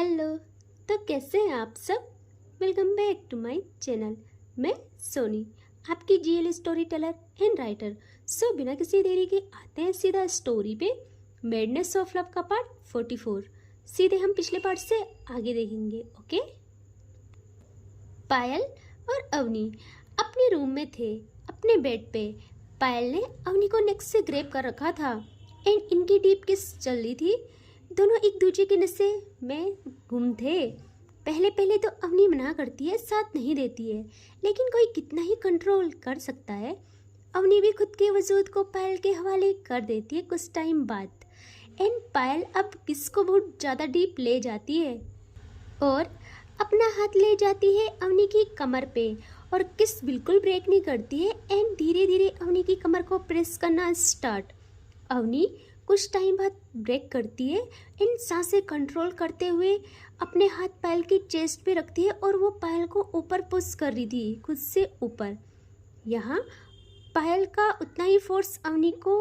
Hello. तो कैसे हैं आप सब। Welcome back to my channel. मैं सोनी, आपकी GL story teller and writer. So बिना किसी देरी के आते हैं सीधा स्टोरी पे। मैडनेस ऑफ लव का पार्ट 44। सीधे हम पिछले पार्ट से आगे देखेंगे। ओके। पायल और अवनी अपने रूम में थे, अपने बेड पे। पायल ने अवनी को नेक से ग्रेप कर रखा था एंड इनकी डीप किस चल रही थी। दोनों एक दूसरे के नशे में गुम थे। पहले पहले तो अवनी मना करती है, साथ नहीं देती है, लेकिन कोई कितना ही कंट्रोल कर सकता है। अवनी भी खुद के वजूद को पायल के हवाले कर देती है कुछ टाइम बाद। एंड पायल अब किसको बहुत ज़्यादा डीप ले जाती है और अपना हाथ ले जाती है अवनी की कमर पे और किस बिल्कुल ब्रेक नहीं करती है एंड धीरे धीरे अवनी की कमर को प्रेस करना स्टार्ट। अवनी कुछ टाइम बाद ब्रेक करती है एंड सांसें कंट्रोल करते हुए अपने हाथ पायल की चेस्ट पे रखती है और वो पायल को ऊपर पुश कर रही थी खुद से ऊपर। यहाँ पायल का उतना ही फोर्स अवनी को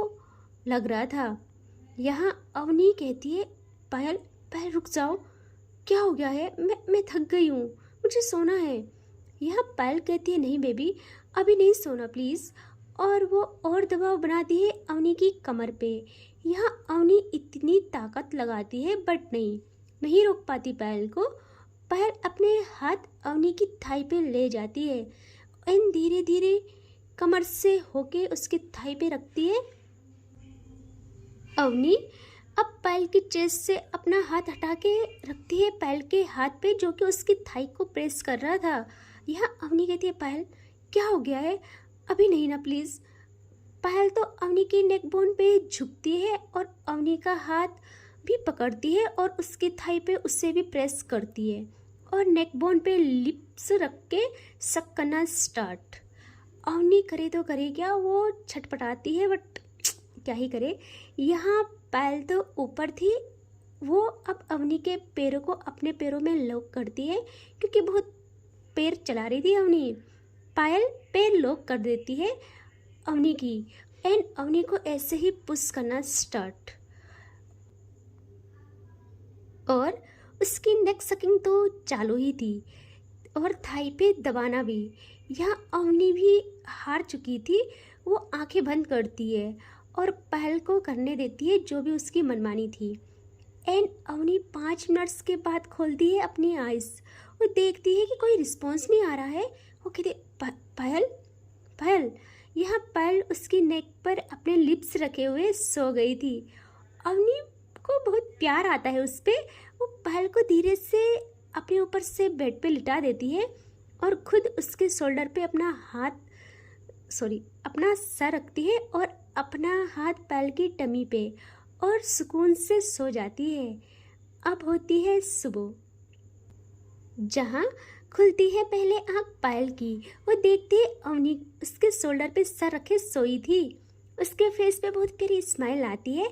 लग रहा था। यहाँ अवनी कहती है पायल पायल रुक जाओ, क्या हो गया है, मैं थक गई हूँ, मुझे सोना है। यहाँ पायल कहती है नहीं बेबी, अभी नहीं सोना प्लीज़, और वो और दबाव बनाती है अवनी की कमर पे। यहाँ अवनी इतनी ताकत लगाती है बट नहीं रोक पाती पायल को। पायल अपने हाथ अवनी की थाई पे ले जाती है एंड धीरे धीरे कमर से होके उसके थाई पे रखती है। अवनी अब पायल की चेस्ट से अपना हाथ हटा के रखती है पायल के हाथ पे जो कि उसकी थाई को प्रेस कर रहा था। यहाँ अवनी कहती है पायल क्या हो गया है, अभी नहीं ना प्लीज़। पायल तो अवनी की नेक बोन पे झुकती है और अवनी का हाथ भी पकड़ती है और उसकी थाई पे उससे भी प्रेस करती है और नेक बोन पे लिप्स रख के सक करना स्टार्ट। अवनी करे तो करे क्या, वो छटपटाती है बट क्या ही करे। यहाँ पायल तो ऊपर थी, वो अब अवनी के पैरों को अपने पैरों में लॉक करती है क्योंकि बहुत पैर चला रही थी अवनी। पायल पैर लॉक कर देती है अवनी की एंड अवनी को ऐसे ही पुश करना स्टार्ट और उसकी नेक सकिंग तो चालू ही थी और थाई पे दबाना भी। यहाँ अवनी भी हार चुकी थी, वो आंखें बंद करती है और पायल को करने देती है जो भी उसकी मनमानी थी। एंड अवनी 5 मिनट्स के बाद खोलती है अपनी आइज़। वो देखती है कि कोई रिस्पॉन्स नहीं आ रहा है। वो कहती पायल पायल। यहाँ पायल उसकी नेक पर अपने लिप्स रखे हुए सो गई थी। अवनी को बहुत प्यार आता है उस पर। वो पायल को धीरे से अपने ऊपर से बेड पे लिटा देती है और खुद उसके शोल्डर पे अपना सर रखती है और अपना हाथ पायल की टमी पे और सुकून से सो जाती है। अब होती है सुबह, जहाँ खुलती है पहले आँख पायल की। वो देखती है अवनी उसके शोल्डर पे सर रखे सोई थी। उसके फेस पे बहुत प्यारी स्माइल आती है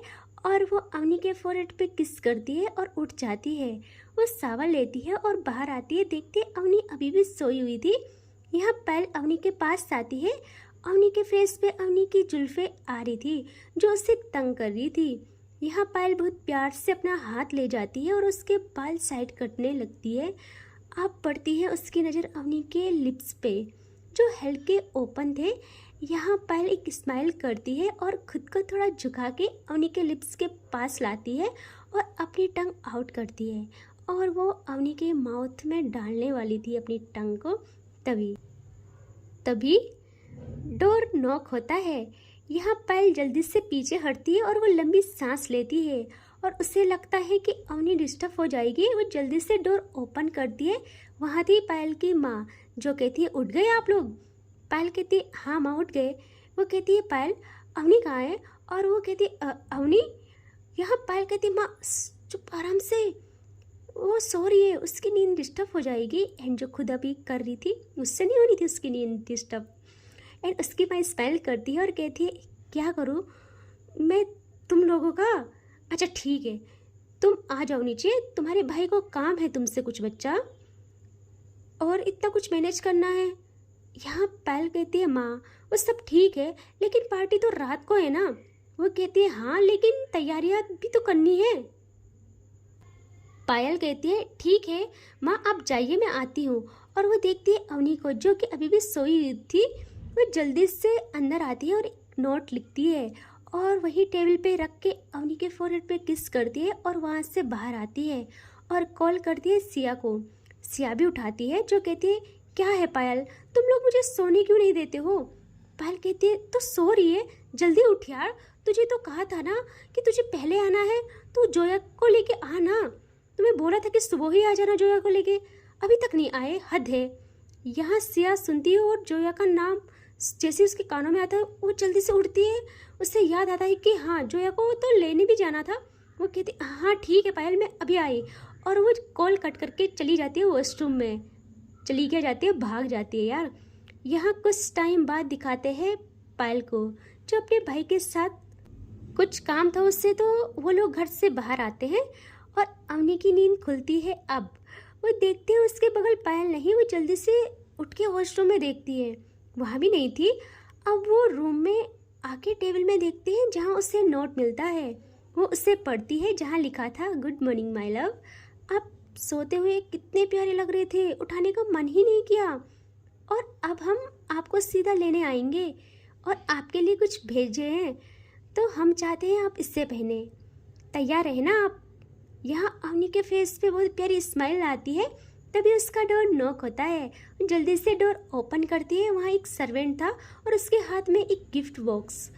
और वो अवनी के फोरहेड पे किस करती है और उठ जाती है। वो शावर लेती है और बाहर आती है, देखती है अवनी अभी भी सोई हुई थी। यहाँ पायल अवनी के पास आती है। अवनी के फेस पे अवनी की जुल्फे आ रही थी जो उसे तंग कर रही थी। यहाँ पायल बहुत प्यार से अपना हाथ ले जाती है और उसके बाल साइड कटने लगती है। अब पड़ती है उसकी नज़र अवनी के लिप्स पे जो हल्के ओपन थे। यहाँ पायल एक स्माइल करती है और खुद को थोड़ा झुका के अवनी के लिप्स के पास लाती है और अपनी टंग आउट करती है और वो अवनी के माउथ में डालने वाली थी अपनी टंग को। तभी डोर नॉक होता है। यहाँ पायल जल्दी से पीछे हटती है और वो लंबी सांस लेती है और उसे लगता है कि अवनी डिस्टर्ब हो जाएगी। वो जल्दी से डोर ओपन करती है। वहाँ थी पायल की माँ जो कहती है उठ गए आप लोग। पायल कहती है हाँ माँ उठ गए। वो कहती है पायल अवनी कहाँ है, और वो कहती है अवनी। यहाँ पायल कहती है माँ चुप आराम से, वो सो रही है, उसकी नींद डिस्टर्ब हो जाएगी। एंड जो खुद अभी कर रही थी उससे नहीं हो रही थी उसकी नींद डिस्टर्ब। एंड उसकी माँ स्माइल करती है और कहती है क्या करूँ मैं तुम लोगों का, अच्छा ठीक है तुम आ जाओ नीचे, तुम्हारे भाई को काम है तुमसे कुछ बच्चा और इतना कुछ मैनेज करना है। यहाँ पायल कहती है माँ वो सब ठीक है लेकिन पार्टी तो रात को है ना। वो कहती है हाँ लेकिन तैयारियाँ भी तो करनी है। पायल कहती है ठीक है माँ आप जाइए मैं आती हूँ। और वो देखती है अवनी को जो कि अभी भी सोई थी। वो जल्दी से अंदर आती है और एक नोट लिखती है और वही टेबल पे रख के अवनी के फोरहेड पे किस करती है और वहाँ से बाहर आती है और कॉल करती है सिया को। सिया भी उठाती है जो कहती है क्या है पायल तुम लोग मुझे सोने क्यों नहीं देते हो। पायल कहती है तो सो रही है जल्दी उठ यार, तुझे तो कहा था ना कि तुझे पहले आना है, तू जोया को लेके आ ना। तुम्हें बोला था कि सुबह ही आ जाना जोया को लेके, अभी तक नहीं आए, हद है। यहाँ सिया सुनती है और जोया का नाम जैसे उसके कानों में आता है वो जल्दी से उठती है। उससे याद आता है कि हाँ जोया को तो लेने भी जाना था। वो कहती हाँ ठीक है पायल मैं अभी आई। और वो कॉल कट करके चली जाती है वॉशरूम में। चली क्या जाती है, भाग जाती है यार। यहाँ कुछ टाइम बाद दिखाते हैं पायल को जो अपने भाई के साथ कुछ काम था उससे, तो वो लोग घर से बाहर आते हैं और अवनी की नींद खुलती है। अब वो देखते हैं उसके बगल पायल नहीं, वो जल्दी से उठ के वॉशरूम में देखती है, वहाँ भी नहीं थी। अब वो रूम में आके टेबल में देखते हैं जहाँ उसे नोट मिलता है। वो उसे पढ़ती है जहाँ लिखा था गुड मॉर्निंग माय लव। आप सोते हुए कितने प्यारे लग रहे थे, उठाने का मन ही नहीं किया। और अब हम आपको सीधा लेने आएंगे और आपके लिए कुछ भेजे हैं, तो हम चाहते हैं आप इससे पहने, तैयार रहे ना आप। यहाँ अवनी के फेस पे बहुत प्यारी स्माइल आती है। तभी उसका डोर नॉक होता है, जल्दी से डोर ओपन करती है। वहाँ एक सर्वेंट था और उसके हाथ में एक गिफ्ट बॉक्स।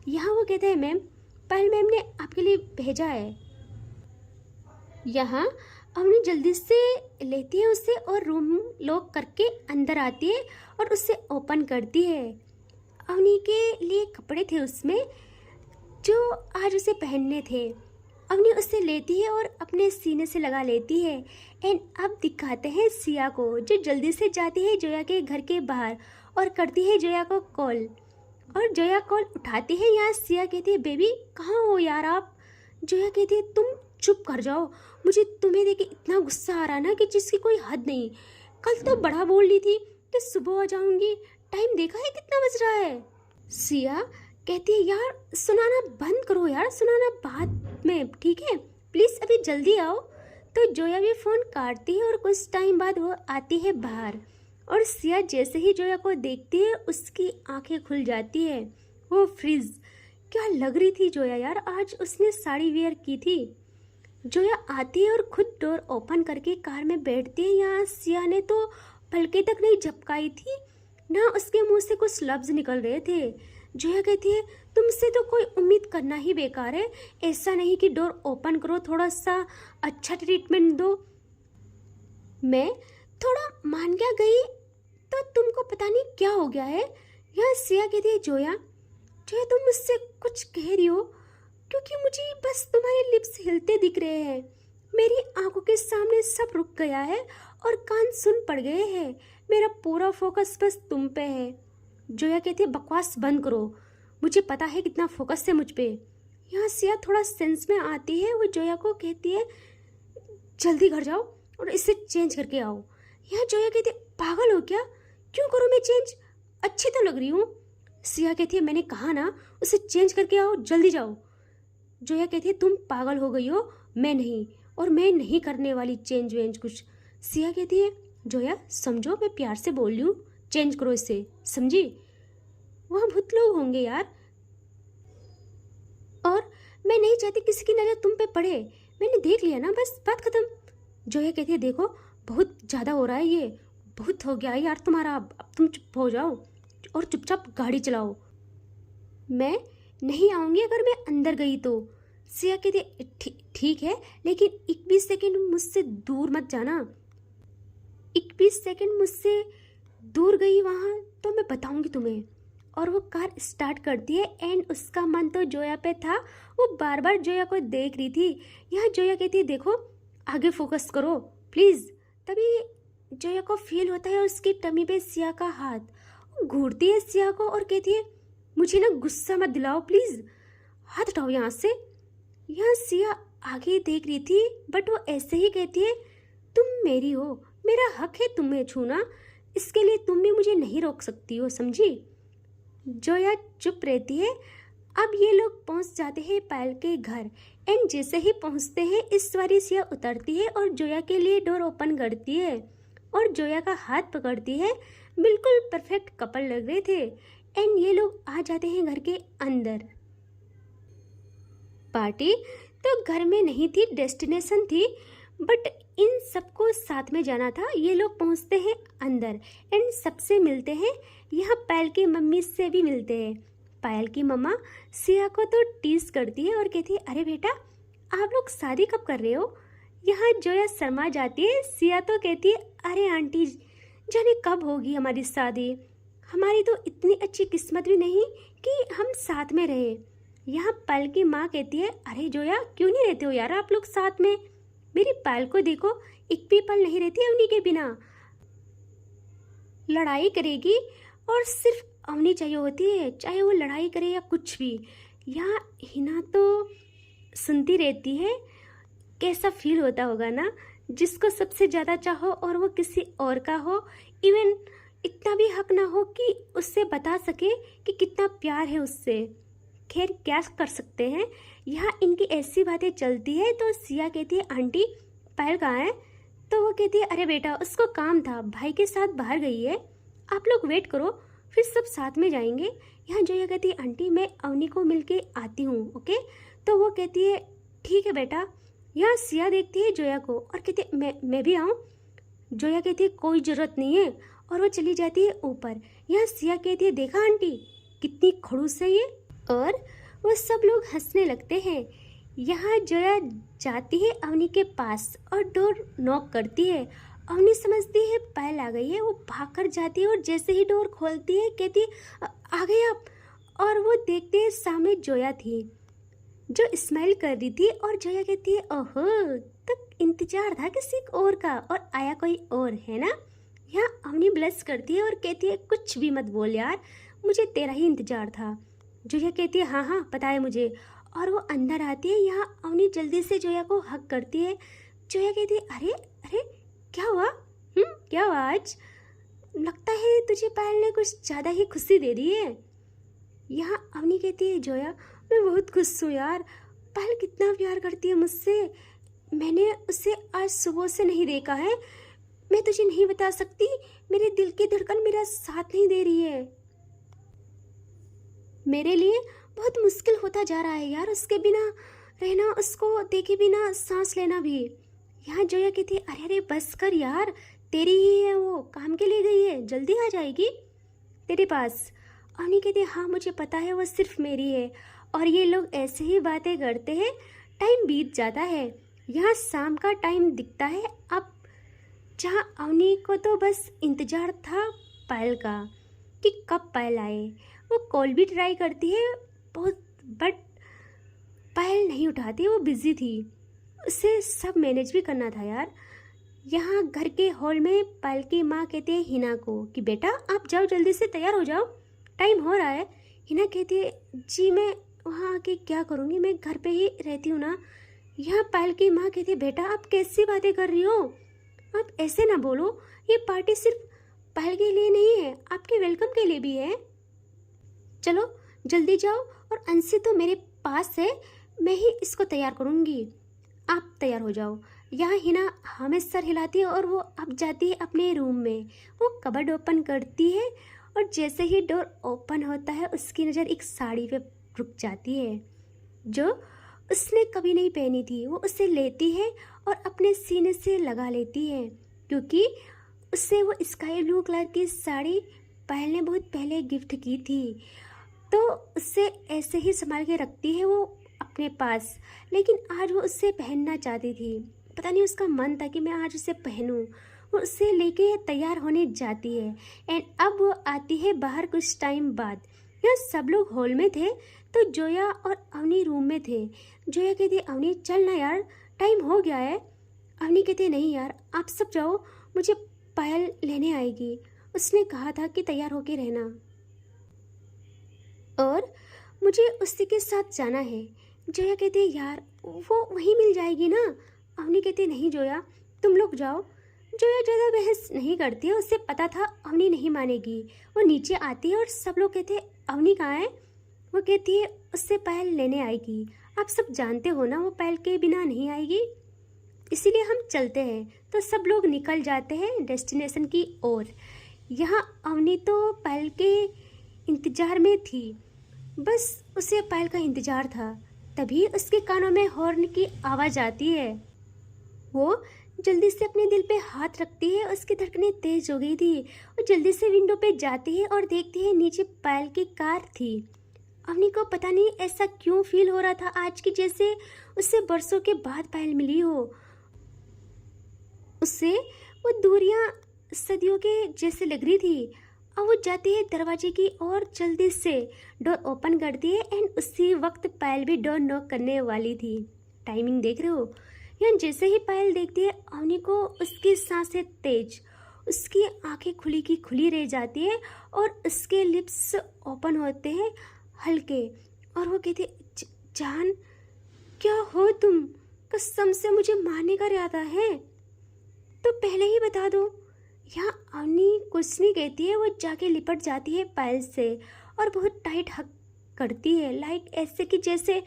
यहाँ वो कहता है मैम पायल मैम ने आपके लिए भेजा है। यहाँ अवनी जल्दी से लेती है उसे और रूम लॉक करके अंदर आती है और उसे ओपन करती है। अवनी के लिए कपड़े थे उसमें जो आज उसे पहनने थे। अवनी उसे लेती है और अपने सीने से लगा लेती है। एंड अब दिखाते हैं सिया को जो जल्दी से जाती है जोया के घर के बाहर और करती है जोया को कॉल। और जोया कॉल उठाती है। यहाँ सिया कहती है बेबी कहाँ हो यार आप। जोया कहती है तुम चुप कर जाओ, मुझे तुम्हें देख के इतना गुस्सा आ रहा ना कि जिसकी कोई हद नहीं। कल तो बड़ा बोल रही थी कि सुबह आ जाऊंगी, टाइम देखा है कितना बज रहा है। सिया कहती है यार सुनाना बंद करो यार, सुनाना बाद में ठीक है, प्लीज़ अभी जल्दी आओ। तो जोया भी फ़ोन काटती है और कुछ टाइम बाद वो आती है बाहर। और सिया जैसे ही जोया को देखती है उसकी आंखें खुल जाती है। वो फ्रिज क्या लग रही थी जोया यार, आज उसने साड़ी वेयर की थी। जोया आती है और खुद डोर ओपन करके कार में बैठती है। यहाँ सिया ने तो पलके तक नहीं झपकाई थी ना, उसके मुंह से कुछ लफ्ज निकल रहे थे। जोया कहती है तुमसे तो कोई उम्मीद करना ही बेकार है, ऐसा नहीं कि डोर ओपन करो, थोड़ा सा अच्छा ट्रीटमेंट दो। मैं थोड़ा मान क्या गई तो तुमको पता नहीं क्या हो गया है। यहाँ सिया कहती है जोया जोया तुम मुझसे कुछ कह रही हो, क्योंकि मुझे बस तुम्हारे लिप्स हिलते दिख रहे हैं। मेरी आंखों के सामने सब रुक गया है और कान सुन पड़ गए हैं। मेरा पूरा फोकस बस तुम पे है। जोया कहती है बकवास बंद करो, मुझे पता है कितना फोकस है मुझ पे। यहाँ सिया थोड़ा सेंस में आती है। वो जोया को कहती है जल्दी घर जाओ और इसे चेंज करके आओ। यहाँ जोया कहती है पागल हो क्या, क्यों करूँ मैं चेंज, अच्छी तो लग रही हूँ। सिया कहती है मैंने कहा ना उसे चेंज करके आओ, जल्दी जाओ। जोया कहती है तुम पागल हो गई हो, मैं नहीं, और मैं नहीं करने वाली चेंज वेंज कुछ। सिया कहती है जोया समझो मैं प्यार से बोल रही हूँ, चेंज करो इसे, समझी। वहाँ बहुत लोग होंगे यार और मैं नहीं चाहती किसी की नज़र तुम पे पड़े, मैंने देख लिया ना, बस बात खत्म। जोया कहती है देखो बहुत ज़्यादा हो रहा है, ये बहुत हो गया यार तुम्हारा, अब तुम चुप हो जाओ और चुपचाप गाड़ी चलाओ। मैं नहीं आऊँगी अगर मैं अंदर गई तो। सिया कहती ठीक है लेकिन 21 सेकंड मुझसे दूर मत जाना। 21 सेकंड मुझसे दूर गई वहाँ तो मैं बताऊँगी तुम्हें। और वो कार स्टार्ट करती है एंड उसका मन तो जोया पे था, वो बार बार जोया को देख रही थी। यहाँ जोया कहती है देखो आगे फोकस करो प्लीज़। तभी जोया को फील होता है उसकी टमी पे सिया का हाथ। वो घूरती है सिया को और कहती है मुझे ना गुस्सा मत दिलाओ प्लीज़, हाथ हटाओ यहाँ से। यहाँ सिया आगे देख रही थी बट वो ऐसे ही कहती है तुम मेरी हो, मेरा हक है तुम्हें छूना, इसके लिए तुम भी मुझे नहीं रोक सकती हो, समझी। जोया चुप रहती है अब ये लोग पहुंच जाते हैं पायल के घर। एंड जैसे ही पहुंचते हैं इस बारी सिया उतरती है और जोया के लिए डोर ओपन करती है और जोया का हाथ पकड़ती है। बिल्कुल परफेक्ट कपल लग रहे थे। एंड ये लोग आ जाते हैं घर के अंदर। पार्टी तो घर में नहीं थी, डेस्टिनेशन थी, बट इन सबको साथ में जाना था। ये लोग पहुंचते हैं अंदर एंड सबसे मिलते हैं। यहाँ पायल की मम्मी से भी मिलते हैं। पायल की मम्मा सिया को तो टीज करती है और कहती है, अरे बेटा आप लोग शादी कब कर रहे हो। यहाँ जोया शर्मा जाती है। सिया तो कहती है, अरे आंटी जाने कब होगी हमारी शादी, हमारी तो इतनी अच्छी किस्मत भी नहीं कि हम साथ में रहे। यहाँ पायल की माँ कहती है, अरे जोया क्यों नहीं रहते हो यार आप लोग साथ में, मेरी पायल को देखो एक भी पल नहीं रहती अवनी के बिना, लड़ाई करेगी और सिर्फ अवनी चाहिए होती है, चाहे वो लड़ाई करे या कुछ भी। यहाँ हिना तो सुनती रहती है। कैसा फील होता होगा ना, जिसको सबसे ज़्यादा चाहो और वो किसी और का हो, इवन इतना भी हक ना हो कि उससे बता सके कि कितना प्यार है उससे। खैर क्या कर सकते हैं। यहाँ इनकी ऐसी बातें चलती है तो सिया कहती है, आंटी पायल कहाँ है। तो वो कहती है, अरे बेटा उसको काम था, भाई के साथ बाहर गई है, आप लोग वेट करो फिर सब साथ में जाएंगे। यहाँ जोया कहती है, आंटी मैं अवनी को मिल के आती हूँ, ओके। तो वो कहती है, ठीक है बेटा। यहाँ सिया देखती है जोया को और कहती है, मैं भी आऊँ। जोया कहती है, कोई ज़रूरत नहीं है, और वो चली जाती है ऊपर। यहाँ सिया कहती है, देखा आंटी कितनी खड़ूस है ये। और वो सब लोग हंसने लगते हैं। यहाँ जोया जाती है अवनी के पास और डोर नॉक करती है। अवनी समझती है पायल आ गई है, वो भागकर जाती है और जैसे ही डोर खोलती है कहती है, आ गए आप। और वो देखते हैं सामने जोया थी जो स्माइल कर रही थी। और जोया कहती है, ओहो तक इंतजार था किसी और का और आया कोई और है ना। यहाँ अवनी ब्लश करती है और कहती है, कुछ भी मत बोल यार, मुझे तेरा ही इंतजार था। जोया कहती है, हाँ हाँ पता है मुझे। और वो अंदर आती है। यहाँ अवनी जल्दी से जोया को हक करती है। जोया कहती है, अरे अरे क्या हुआ, क्या हुआ आज, लगता है तुझे पायल ने कुछ ज़्यादा ही खुशी दे दी है। यहाँ अवनी कहती है, जोया मैं बहुत खुश हूँ यार, पायल कितना प्यार करती है मुझसे, मैंने उसे आज सुबह से नहीं देखा है, मैं तुझे नहीं बता सकती, मेरे दिल की धड़कन मेरा साथ नहीं दे रही है, मेरे लिए बहुत मुश्किल होता जा रहा है यार उसके बिना रहना, उसको देखे बिना सांस लेना भी। यहाँ जोया कहती है, अरे अरे बस कर यार, तेरी ही है वो, काम के लिए गई है, जल्दी आ जाएगी तेरे पास। अवनी कहती है, हाँ मुझे पता है वो सिर्फ मेरी है। और ये लोग ऐसे ही बातें करते हैं, टाइम बीत जाता है। यहाँ शाम का टाइम दिखता है। अब जहाँ अवनी को तो बस इंतजार था पायल का कि कब पायल आए। वो कॉल भी ट्राई करती है बहुत, बट पायल नहीं उठाती, वो बिजी थी, उसे सब मैनेज भी करना था यार। यहाँ घर के हॉल में पायल की माँ कहती है हिना को कि बेटा आप जाओ जल्दी से तैयार हो जाओ, टाइम हो रहा है। हिना कहती है, जी मैं वहाँ आके क्या करूँगी, मैं घर पे ही रहती हूँ ना। यहाँ पायल की माँ कहती है, बेटा आप कैसी बातें कर रही हो, आप ऐसे ना बोलो, ये पार्टी सिर्फ पायल के लिए नहीं है, आपके वेलकम के लिए भी है, चलो जल्दी जाओ। और अंशी तो मेरे पास है, मैं ही इसको तैयार करूँगी, आप तैयार हो जाओ। यहाँ हिना हमें सर हिलाती है और वो अब जाती है अपने रूम में। वो कबर्ड ओपन करती है और जैसे ही डोर ओपन होता है उसकी नज़र एक साड़ी पे रुक जाती है जो उसने कभी नहीं पहनी थी। वो उसे लेती है और अपने सीने से लगा लेती है, क्योंकि उससे वो स्काई ब्लू कलर की साड़ी पायल ने बहुत पहले गिफ्ट की थी, तो उससे ऐसे ही संभाल के रखती है वो अपने पास। लेकिन आज वो उससे पहनना चाहती थी, पता नहीं उसका मन था कि मैं आज उसे पहनूं। वो उससे लेके तैयार होने जाती है एंड अब वो आती है बाहर कुछ टाइम बाद। यहाँ सब लोग हॉल में थे तो जोया और अवनी रूम में थे। जोया कहती है, अवनी चल ना यार, टाइम हो गया है। अवनी कहती है, नहीं यार आप सब जाओ, मुझे पायल लेने आएगी, उसने कहा था कि तैयार होके रहना और मुझे उसी के साथ जाना है। जोया कहती है, यार वो वहीं मिल जाएगी ना। अवनी कहती है, नहीं जोया तुम लोग जाओ। जोया ज़्यादा बहस नहीं करती है, उसे पता था अवनी नहीं मानेगी। वो नीचे आती है और सब लोग कहते हैं, अवनी कहाँ है। वो कहती है उससे पायल लेने आएगी। आप सब जानते हो ना वो पायल के बिना नहीं आएगी, इसीलिए हम चलते हैं। तो सब लोग निकल जाते हैं डेस्टिनेशन की ओर। यहाँ अवनी तो पायल के इंतजार में थी, बस उसे पायल का इंतजार था। तभी उसके कानों में हॉर्न की आवाज़ आती है। वो जल्दी से अपने दिल पे हाथ रखती है, उसकी धड़कनें तेज हो गई थी। और जल्दी से विंडो पे जाती है और देखती है नीचे पायल की कार थी। अवनी को पता नहीं ऐसा क्यों फील हो रहा था आज की, जैसे उससे बरसों के बाद पायल मिली हो। उससे वो दूरियां सदियों के जैसे लग रही थी। अब वो जाती है दरवाजे की और जल्दी से डोर ओपन करती है एंड उसी वक्त पायल भी डोर नॉक करने वाली थी। टाइमिंग देख रहे हो? यहाँ जैसे ही पायल देखती है अवनी को उसकी सांसें तेज, उसकी आंखें खुली की खुली रह जाती है और उसके लिप्स ओपन होते हैं हल्के। और वो कहती है जान क्या हो तुम? कसम से मुझे मारने का इरादा है तो पहले ही बता दो। यहाँ अवनी कुछ नहीं कहती है, वो जाके लिपट जाती है पायल से और बहुत टाइट हक करती है, लाइक ऐसे कि जैसे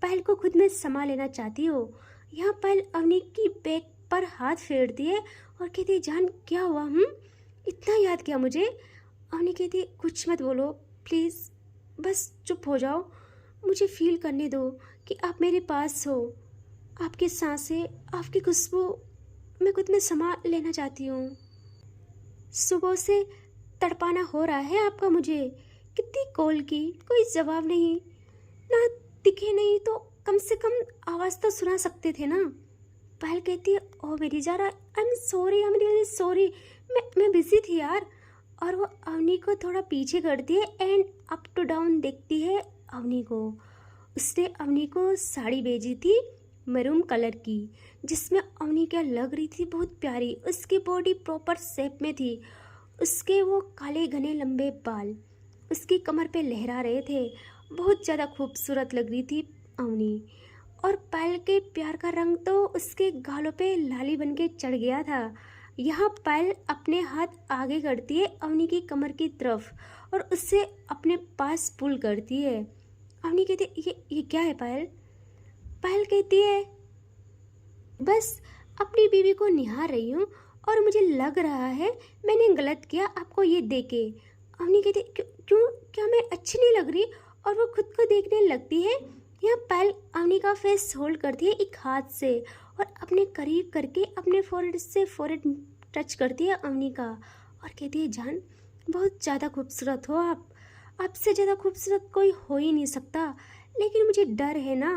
पायल को खुद में समा लेना चाहती हो। यहाँ पायल अवनी की बैक पर हाथ फेरती है और कहती है जान क्या हुआ? इतना याद किया मुझे? अवनी कहती है कुछ मत बोलो प्लीज़, बस चुप हो जाओ, मुझे फील करने दो कि आप मेरे पास हो। आपकी सांसें, आपकी खुशबू मैं खुद में समा लेना चाहती हूँ। सुबह से तड़पाना हो रहा है आपका मुझे। कितनी कॉल की, कोई जवाब नहीं, ना दिखे नहीं तो कम से कम आवाज़ तो सुना सकते थे ना। पायल कहती है ओ मेरी Zara, I am sorry, I am really sorry, मैं बिजी थी यार। और वो अवनी को थोड़ा पीछे करती है एंड अप टू डाउन देखती है अवनी को। उसने अवनी को साड़ी भेजी थी मरून कलर की, जिसमें अवनी क्या लग रही थी बहुत प्यारी। उसकी बॉडी प्रॉपर शेप में थी, उसके वो काले घने लंबे बाल उसकी कमर पे लहरा रहे थे। बहुत ज़्यादा खूबसूरत लग रही थी अवनी। और पायल के प्यार का रंग तो उसके गालों पे लाली बन के चढ़ गया था। यहाँ पायल अपने हाथ आगे करती है अवनी की कमर की तरफ और उससे अपने पास पुल करती है। अवनी कहती है ये क्या है पायल? पायल कहती है बस अपनी बीवी को निहार रही हूँ और मुझे लग रहा है मैंने गलत किया आपको ये देके। अवनी कहती क्यों, क्या मैं अच्छी नहीं लग रही? और वो खुद को देखने लगती है। यहाँ पायल अवनी का फेस होल्ड करती है एक हाथ से और अपने करीब करके अपने फोrehead से फोrehead टच करती है अवनी का और कहती है जान बहुत ज़्यादा खूबसूरत हो आप, आपसे ज़्यादा खूबसूरत कोई हो ही नहीं सकता। लेकिन मुझे डर है ना,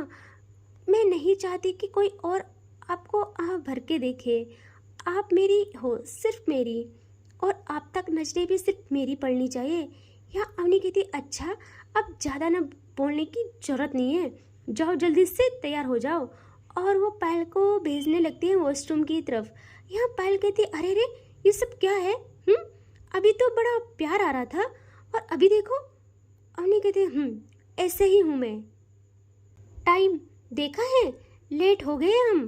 मैं नहीं चाहती कि कोई और आपको आँख भर के देखे। आप मेरी हो, सिर्फ मेरी, और आप तक नजरें भी सिर्फ मेरी पड़नी चाहिए। या अवनी कहती अच्छा अब ज़्यादा ना बोलने की ज़रूरत नहीं है, जाओ जल्दी से तैयार हो जाओ। और वो पायल को भेजने लगती है वॉशरूम की तरफ। यहाँ पायल कहती अरे रे ये सब क्या है? अभी तो बड़ा प्यार आ रहा था और अभी देखो। अवनी कहती ऐसे ही हूँ मैं। टाइम देखा है, लेट हो गए हम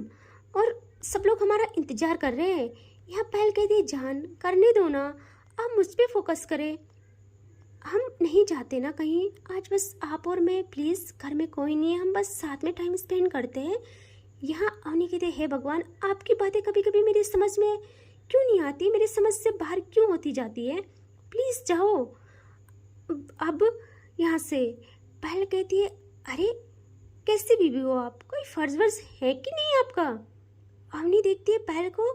और सब लोग हमारा इंतजार कर रहे हैं। यहाँ पायल कहती जान करने दो ना, आप मुझ पे फोकस करें, हम नहीं जाते ना कहीं आज, बस आप और मैं, प्लीज़ घर में कोई नहीं है, हम बस साथ में टाइम स्पेंड करते हैं। यहाँ अवनी कहते हे भगवान आपकी बातें कभी कभी मेरी समझ में क्यों नहीं आती, मेरी समझ से बाहर क्यों होती जाती है, प्लीज़ जाओ अब यहाँ से। पायल कहती है अरे कैसी बीवी हो आप, कोई फर्ज वर्ज है कि नहीं आपका? अवनी देखती है पायल को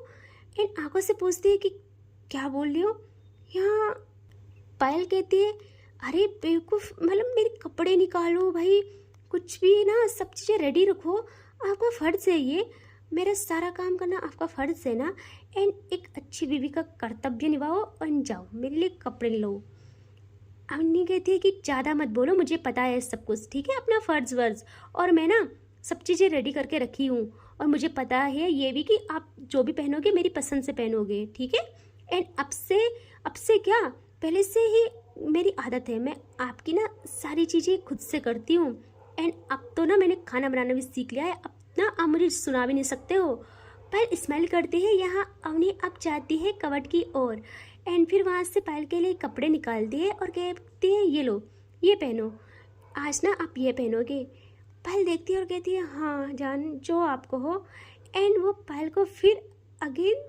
एंड आंखों से पूछती है कि क्या बोल रही हो? यहाँ पायल कहती है अरे बेवकूफ़, मतलब मेरे कपड़े निकालो भाई, कुछ भी ना, सब चीज़ें रेडी रखो, आपका फ़र्ज़ है ये, मेरा सारा काम करना आपका फ़र्ज़ है ना। एंड एक अच्छी बीवी का कर्तव्य निभाओ और जाओ मेरे लिए कपड़े लो। अवनी कहती है कि ज़्यादा मत बोलो, मुझे पता है सब कुछ, ठीक है, अपना फ़र्ज़ वर्ज, और मैं ना सब चीज़ें रेडी करके रखी हूँ और मुझे पता है ये भी कि आप जो भी पहनोगे मेरी पसंद से पहनोगे, ठीक है। एंड अब से क्या, पहले से ही मेरी आदत है, मैं आपकी ना सारी चीज़ें खुद से करती हूँ। एंड अब तो ना मैंने खाना बनाना भी सीख लिया है, अब ना आप मुझे सुना भी नहीं सकते हो। पायल स्माइल करती है। यहाँ अवनी अब जाती है कबर्ड की ओर एंड फिर वहाँ से पायल के लिए कपड़े निकालती है और कहती है ये लो, ये पहनो। आज ना आप ये पहनोगे। पायल देखती है और कहती है हाँ जान, जो आपको हो। एंड वो पायल को फिर अगेन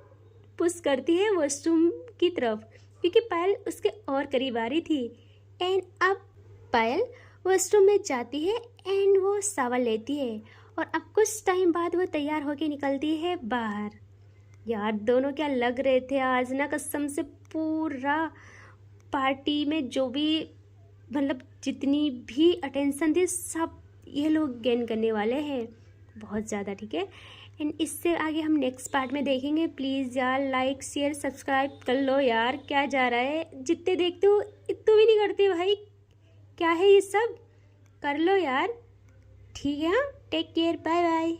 पुश करती है वॉशरूम की तरफ, क्योंकि पायल उसके और करीब आ रही थी। एंड अब पायल वॉशरूम में जाती है एंड वो शावर लेती है, और अब कुछ टाइम बाद वो तैयार होके निकलती है बाहर। यार दोनों क्या लग रहे थे आज ना, कसम से। पूरा पार्टी में जो भी मतलब जितनी भी अटेंशन थी सब ये लोग गेन करने वाले हैं बहुत ज़्यादा, ठीक है। एंड इससे आगे हम नेक्स्ट पार्ट में देखेंगे। प्लीज़ यार लाइक शेयर सब्सक्राइब कर लो यार, क्या जा रहा है, जितने देखते हो इतना भी नहीं करते भाई, क्या है ये सब, कर लो यार, ठीक है। हाँ, टेक केयर, बाय बाय।